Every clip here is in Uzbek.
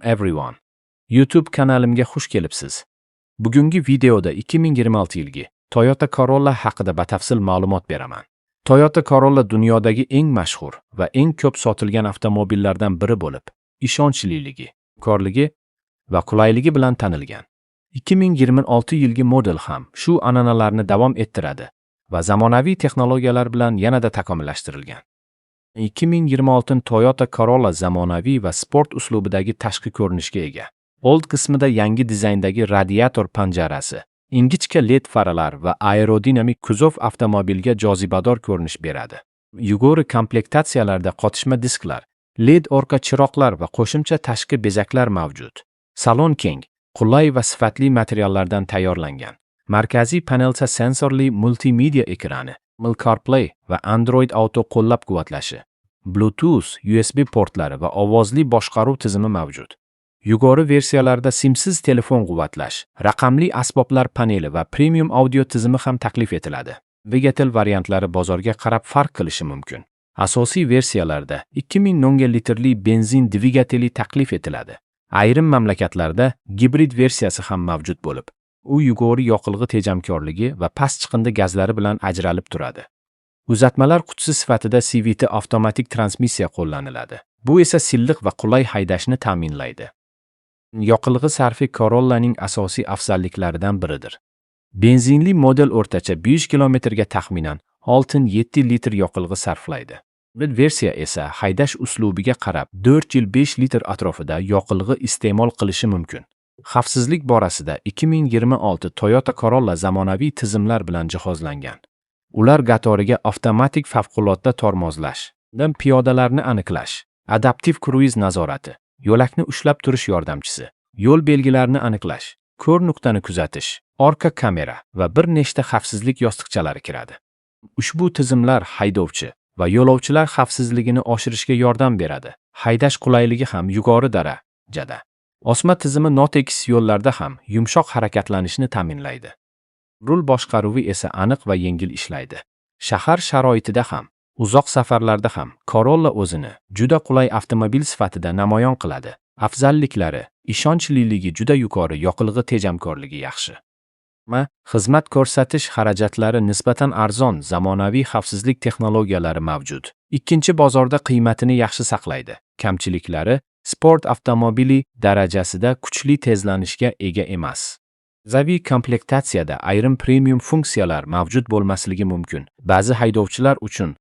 Everyone. YouTube kanalimga xush kelibsiz. Bugungi videoda 2026 yilgi Toyota Corolla haqida batafsil ma'lumot beraman. Toyota Corolla dunyodagi eng mashhur va eng ko'p sotilgan avtomobillardan biri bo'lib, ishonchliligi, korligi va qulayligi bilan tanilgan. 2026 yilgi model ham shu an'analarni davom ettiradi va zamonaviy texnologiyalar bilan yanada takomillashtirilgan. 2026 Toyota Corolla zamonaviy va sport uslubidagi tashqi ko'rinishga ega. Old qismida yangi dizayndagi radiator panjarasi, ingichka LED faralar va aerodinamik kuzov avtomobilga jozibador ko'rinish beradi. Yugori komplektatsiyalarda qotishma disklar, LED orqa chiroqlar va qo'shimcha tashqi bezaklar mavjud. Salon keng, qulay va sifatli materiallardan tayyorlangan. Markaziy panelda sensorli multimedia ekrani, Apple CarPlay va Android Auto qo'llab-quvvatlashi, Bluetooth, USB portlari va ovozli boshqaruv tizimi mavjud. Yuqori versiyalarda simsiz telefon quvvatlash, raqamli asboblar paneli va premium audio tizimi ham taklif etiladi. Dvigatel variantlari bozorga qarab farq qilishi mumkin. Asosiy versiyalarda 2010 litrli benzin dvigateli taklif etiladi. Ayrim mamlakatlarda gibrid versiyasi ham mavjud bo'lib, u yuqori yoqilg'i tejamkorligi va past chiqindi gazlari bilan ajralib turadi. Uzatmalar qutisi sifatida CVT avtomatik transmissiya qo'llaniladi. Bu esa silliq va qulay haydashni ta'minlaydi. Yoqilg'i sarfi Corollaning asosiy afzalliklaridan biridir. Benzinli model o'rtacha 5 kilometrga taxminan 6-7 litr yoqilg'i sarflaydi. Hibrid versiya esa haydash uslubiga qarab 4 yil 5 litr atrofida yoqilg'i iste'mol qilishi mumkin. Xavfsizlik borasida 2026 Toyota Corolla zamonaviy tizimlar bilan jihozlangan. Ular qatoriga avtomatik favqulodda tormozlash, piyodalarni aniqlash, adaptiv kruiz nazorati, yo'lakni ushlab turish yordamchisi, yo'l belgilarini aniqlash, ko'r nuqtani kuzatish, orqa kamera va bir nechta xavfsizlik yostiqchalari kiradi. Ushbu tizimlar haydovchi va yo'lovchilar xavfsizligini oshirishga yordam beradi. Haydash qulayligi ham yuqori darajada. Osma tizimi notekis yo'llarda ham yumshoq harakatlanishni ta'minlaydi. Rul boshqaruvi esa aniq va yengil ishlaydi. Shahar sharoitida ham, uzoq safarlarda ham Corolla o'zini juda qulay avtomobil sifatida namoyon qiladi. Afzalliklari: ishonchliligi juda yuqori, yoqilg'i tejamkorligi yaxshi. Xizmat ko'rsatish xarajatlari nisbatan arzon, zamonaviy xavfsizlik texnologiyalari mavjud. Ikkinchi bozorda qiymatini yaxshi saqlaydi. Kamchiliklari: sport avtomobili darajasida kuchli tezlanishga ega emas. Zaviy komplektatsiyada ayrim premium funksiyalar mavjud bo'lmasligi mumkin. Ba'zi haydovchilar uchun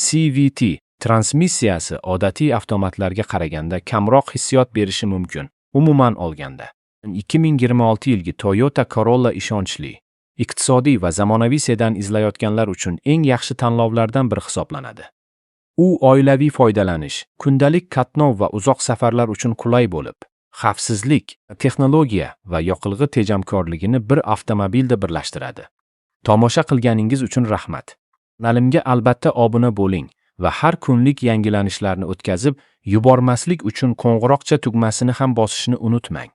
CVT transmissiyasi odatiy avtomatlarga qaraganda kamroq hissiyot berishi mumkin. Umuman olganda, 2026 yilgi Toyota Corolla ishonchli, iqtisodiy va zamonaviy sedan izlayotganlar uchun eng yaxshi tanlovlardan biri hisoblanadi. U oilaviy foydalanish, kundalik qatnov va uzoq safarlar uchun qulay bo'lib, xavfsizlik, texnologiya va yoqilg'i tejamkorligini bir avtomobilda birlashtiradi. Tomosha qilganingiz uchun rahmat. Kanalimga albatta obuna bo'ling va har kunlik yangilanishlarni o'tkazib yubormaslik uchun qo'ng'iroqcha tugmasini ham bosishni unutmang.